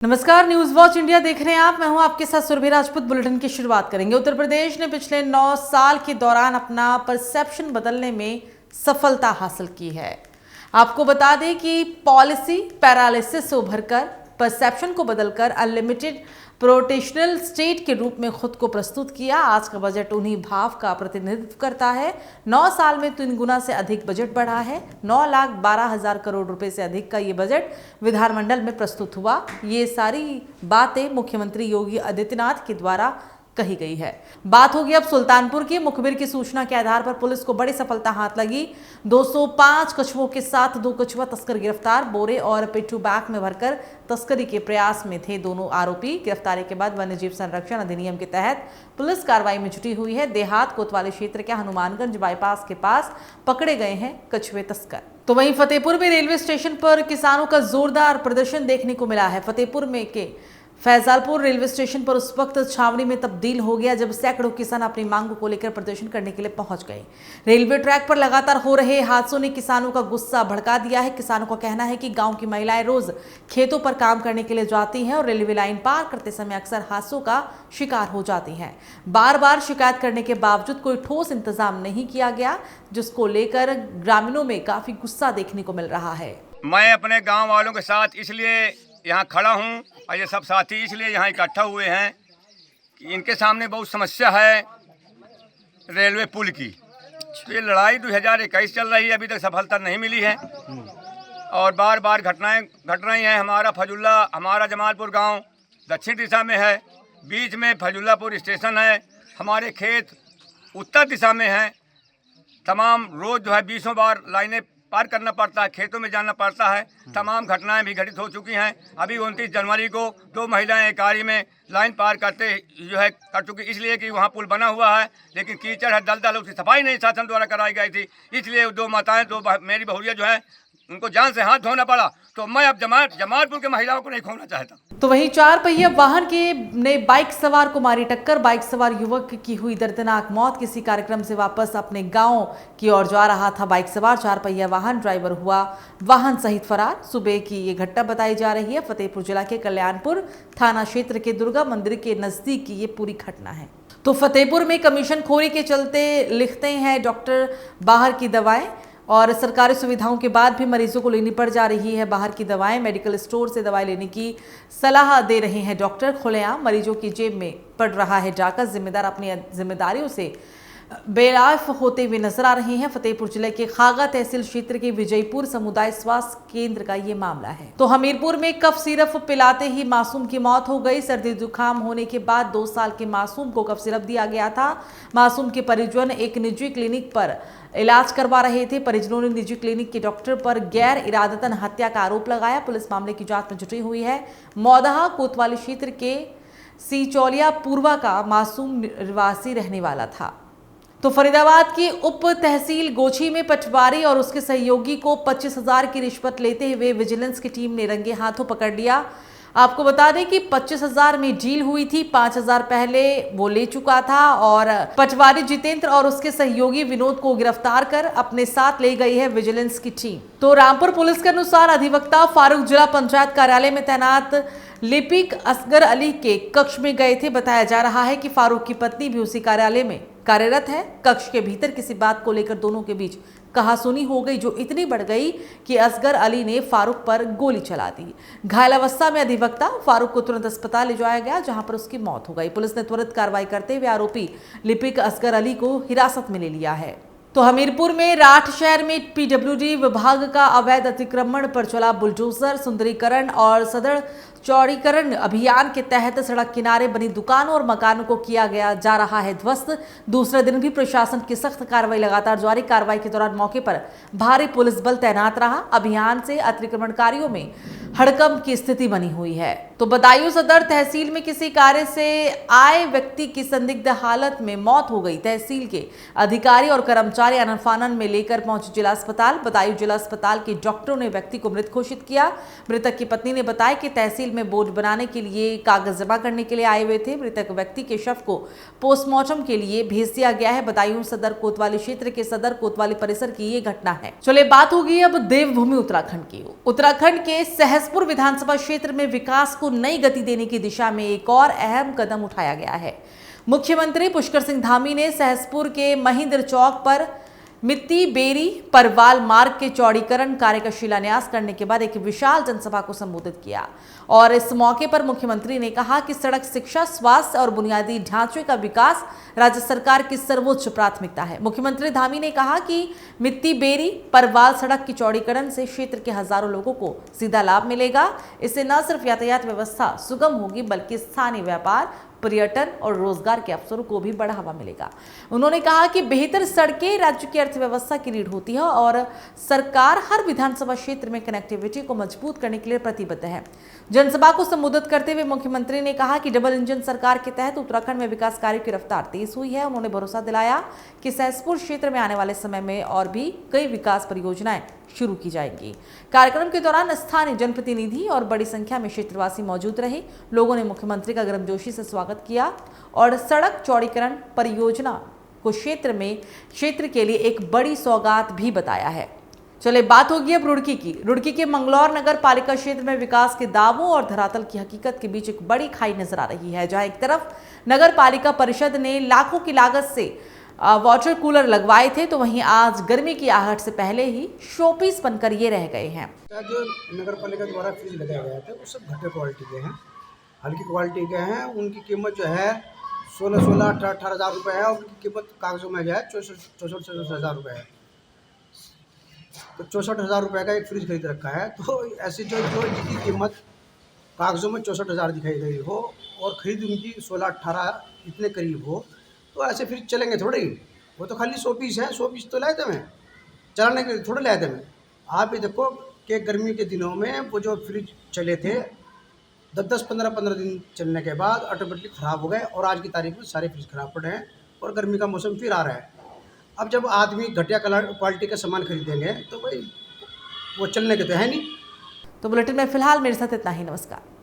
नमस्कार, news watch India देख रहे हैं आप। मैं हूं आपके साथ सुरभि राजपूत। बुलेटिन की शुरुआत करेंगे। उत्तर प्रदेश ने पिछले 9 साल के दौरान अपना परसेप्शन बदलने में सफलता हासिल की है। आपको बता दें कि पॉलिसी पैरालिसिस से उभरकर परसेप्शन को बदलकर अनलिमिटेड प्रोटेशनल स्टेट के रूप में खुद को प्रस्तुत किया। आज का बजट उन्हीं भाव का प्रतिनिधित्व करता है। 9 साल में 3 गुना से अधिक बजट बढ़ा है। 9,12,000 करोड़ रुपए से अधिक का ये बजट विधानमंडल में प्रस्तुत हुआ। ये सारी बातें मुख्यमंत्री योगी आदित्यनाथ के द्वारा कही गई है। बात होगी अब सुल्तानपुर की। मुखबिर की सूचना के आधार पर पुलिस को बड़ी सफलता हाथ लगी। 205 कछुओं के साथ 2 कछुआ तस्कर गिरफ्तार। बोरे और पिट्ठू बैग में भरकर तस्करी के प्रयास में थे दोनों आरोपी। गिरफ्तारी के बाद वन्य जीव संरक्षण अधिनियम के तहत पुलिस कार्रवाई में जुटी हुई है। देहात कोतवाली क्षेत्र के हनुमानगंज बाईपास के पास पकड़े गए हैं कछुए तस्कर। तो वहीं फतेहपुर में रेलवे स्टेशन पर किसानों का जोरदार प्रदर्शन देखने को मिला है। फतेहपुर में के फैजालपुर रेलवे स्टेशन पर उस वक्त छावनी में तब्दील हो गया जब सैकड़ों किसान अपनी मांगों को लेकर प्रदर्शन करने के लिए पहुंच गए। रेलवे ट्रैक पर लगातार हो रहे हादसों ने किसानों का गुस्सा भड़का दिया है। किसानों का कहना है कि गांव की महिलाएं रोज खेतों पर काम करने के लिए जाती हैं और रेलवे लाइन पार करते समय अक्सर हादसों का शिकार हो जाती हैं। बार बार शिकायत करने के बावजूद कोई ठोस इंतजाम नहीं किया गया, जिसको लेकर ग्रामीणों में काफी गुस्सा देखने को मिल रहा है। मैं अपने गांव वालों के साथ इसलिए यहाँ खड़ा हूँ और ये सब साथी इसलिए यहाँ इकट्ठा हुए हैं कि इनके सामने बहुत समस्या है रेलवे पुल की। तो ये लड़ाई 2021 चल रही है, अभी तक सफलता नहीं मिली है और बार बार घटनाएं घट रही हैं। हमारा जमालपुर गांव दक्षिण दिशा में है, बीच में फजुल्लापुर स्टेशन है, हमारे खेत उत्तर दिशा में हैं। तमाम रोज़ 20 बार लाइनें पार करना पड़ता है, खेतों में जाना पड़ता है। तमाम घटनाएं भी घटित हो चुकी हैं। अभी 29 जनवरी को 2 महिलाएं एक गाड़ी में लाइन पार करते कर चुकी, इसलिए कि वहां पुल बना हुआ है लेकिन कीचड़ है, दलदल, उसकी सफाई नहीं शासन द्वारा कराई गई थी। इसलिए 2 माताएं, 2 मेरी बहुरिया जो है उनको जान से हाथ धोना पड़ा। तो मैं अब जमालपुर के महिलाओं को नहीं खोना चाहता। तो वहीं 4 पहिया वाहन के ने बाइक सवार को मारी टक्कर। बाइक सवार युवक की हुई दर्दनाक मौत। किसी कार्यक्रम से वापस अपने गांव की ओर जा रहा था बाइक सवार। 4 पहिया वाहन ड्राइवर हुआ वाहन सहित फरार। सुबह की ये घटना बताई जा रही है। फतेहपुर जिला के कल्याणपुर थाना क्षेत्र के दुर्गा मंदिर के नजदीक की ये पूरी घटना है। तो फतेहपुर में कमीशन खोरी के चलते लिखते हैं डॉक्टर बाहर की दवाएं और सरकारी सुविधाओं के बाद भी मरीजों को लेनी पड़ जा रही है बाहर की दवाएं। मेडिकल स्टोर से दवाई लेने की सलाह दे रहे हैं डॉक्टर। खुलेआम मरीजों की जेब में पड़ रहा है डाका। जिम्मेदार अपनी जिम्मेदारियों से बेलाफ होते हुए नजर आ रहे हैं। फतेहपुर जिले के खागा तहसील क्षेत्र के विजयपुर समुदाय स्वास्थ्य केंद्र का ये मामला है। तो हमीरपुर में कफ सिरप पिलाते ही मासूम की मौत हो गई। सर्दी जुकाम होने के बाद 2 साल के मासूम को कफ सिरप दिया गया था। मासूम के परिजन एक निजी क्लिनिक पर इलाज करवा रहे थे। परिजनों ने निजी क्लिनिक के डॉक्टर पर गैर इरादतन हत्या का आरोप लगाया। पुलिस मामले की जांच में जुटी हुई है। मौदहा कोतवाली क्षेत्र के सीचौलिया पूर्वा का मासूम निवासी रहने वाला था। तो फरीदाबाद की उप तहसील गोची में पटवारी और उसके सहयोगी को 25,000 की रिश्वत लेते हुए विजिलेंस की टीम ने रंगे हाथों पकड़ लिया। आपको बता दें कि 25,000 में डील हुई थी। 5,000 पहले वो ले चुका था और पटवारी जितेंद्र और उसके सहयोगी विनोद को गिरफ्तार कर अपने साथ ले गई है विजिलेंस की टीम। तो रामपुर पुलिस के अनुसार अधिवक्ता फारूक जिला पंचायत कार्यालय में तैनात लिपिक असगर अली के कक्ष में गए थे। बताया जा रहा है कि फारूक की पत्नी भी उसी कार्यालय में कार्यरत है। कक्ष के भीतर किसी बात को लेकर दोनों के बीच कहासुनी हो गई, जो इतनी बढ़ गई कि असगर अली ने फारूक पर गोली चला दी। घायल अवस्था में अधिवक्ता फारूक को तुरंत अस्पताल ले जाया गया, जहां पर उसकी मौत हो गई। पुलिस ने त्वरित कार्रवाई करते हुए आरोपी लिपिक असगर अली को हिरासत में ले लिया है। तो हमीरपुर में राठ शहर में पीडब्ल्यूडी विभाग का अवैध अतिक्रमण पर चला बुलडोजर। सुंदरीकरण और सड़क चौड़ीकरण अभियान के तहत सड़क किनारे बनी दुकानों और मकानों को किया गया जा रहा है ध्वस्त। दूसरे दिन भी प्रशासन की सख्त कार्रवाई लगातार जारी। कार्रवाई के दौरान मौके पर भारी पुलिस बल तैनात रहा। अभियान से अतिक्रमणकारियों में हड़कंप की स्थिति बनी हुई है। तो बदायूं सदर तहसील में किसी कार्य से आए व्यक्ति की संदिग्ध हालत में मौत हो गई। तहसील के अधिकारी और कर्मचारी अनफानन में लेकर पहुंचे जिला अस्पताल। बदायूं जिला अस्पताल के डॉक्टरों ने व्यक्ति को मृत घोषित किया। मृतक की पत्नी ने बताया कि तहसील में बोर्ड बनाने के लिए कागज जमा करने के लिए आए हुए थे। मृतक व्यक्ति के शव को पोस्टमार्टम के लिए भेज दिया गया है। बदायूं सदर कोतवाली क्षेत्र के सदर कोतवाली परिसर की ये घटना है। चलिए बात होगी अब देवभूमि उत्तराखंड की। उत्तराखंड के सहसपुर विधानसभा क्षेत्र में विकास को नई गति देने की दिशा में एक और अहम कदम उठाया गया है। मुख्यमंत्री पुष्कर सिंह धामी ने सहसपुर के महेंद्र चौक पर मित्ती बेरी परवाल मार्ग के चौड़ीकरण कार्य का शिलान्यास करने के बाद एक विशाल जनसभा को संबोधित किया और इस मौके पर मुख्यमंत्री ने कहा कि सड़क, शिक्षा, स्वास्थ्य और बुनियादी ढांचे का विकास राज्य सरकार की सर्वोच्च प्राथमिकता है। मुख्यमंत्री धामी ने कहा कि मित्ती बेरी परवाल सड़क की चौड़ीकरण से क्षेत्र के हजारों लोगों को सीधा लाभ मिलेगा। इससे न सिर्फ यातायात व्यवस्था सुगम होगी बल्कि स्थानीय व्यापार, पर्यटन और रोजगार के अवसरों को भी बढ़ावा मिलेगा। उन्होंने कहा कि बेहतर सड़कें राज्य की अर्थव्यवस्था की रीढ़ होती है और सरकार हर विधानसभा क्षेत्र में कनेक्टिविटी को मजबूत करने के लिए प्रतिबद्ध है। जनसभा को संबोधित करते हुए मुख्यमंत्री ने कहा कि डबल इंजन सरकार के तहत उत्तराखंड में विकास कार्यों की रफ्तार तेज हुई है। उन्होंने भरोसा दिलाया कि सहसपुर क्षेत्र में आने वाले समय में और भी कई विकास परियोजनाएं शुरू की जाएंगी। कार्यक्रम के दौरान स्थानीय जनप्रतिनिधि और बड़ी संख्या में क्षेत्रवासी मौजूद रहे। लोगों ने मुख्यमंत्री का गर्मजोशी से स्वागत किया और सड़क चौड़ीकरण परियोजना को क्षेत्र के लिए एक बड़ी सौगात भी बताया है। चले बात होगी अब रुड़की की। रुड़की के मंगलौर नगर पालिका क्षेत्र में विकास के दावों और धरातल की हकीकत के बीच एक बड़ी खाई नजर आ रही है, जहां एक तरफ नगर पालिका परिषद ने लाखों की लागत से वाटर कूलर लगवाए थे, तो वहीं आज गर्मी की आहट से पहले ही शोपीस बनकर ये रह गए हैं। जो नगर पालिका द्वारा फ्रिज लगाए गए थे वो सब घटिया क्वालिटी के हैं, हल्की क्वालिटी के हैं। उनकी कीमत जो है 16-18 हज़ार रुपये है और उनकी कीमत कागजों में जो है 64 हज़ार रुपये है। तो 64 हज़ार रुपये का एक फ्रिज खरीद रखा है। तो ऐसी जो जिसकी कीमत कागजों में 64 हज़ार दिखाई गई हो और खरीद उनकी 16-18 इतने करीब हो, तो ऐसे फ्रिज चलेंगे थोड़े ही। वो तो खाली 100 पीस है, 100 पीस तो लाए थे मैं चलाने के लिए, थोड़े लाए थे मैं। आप ये देखो कि गर्मी के दिनों में वो जो फ्रिज चले थे 10-15 दिन चलने के बाद ऑटोमेटिकली ख़राब हो गए और आज की तारीख में सारे फ्रिज ख़राब पड़े हैं और गर्मी का मौसम फिर आ रहा है। अब जब आदमी घटिया क्वालिटी का सामान खरीदेंगे तो भाई वो चलने के तो है नहीं। तो बुलेटिन में फिलहाल मेरे साथ इतना ही। नमस्कार।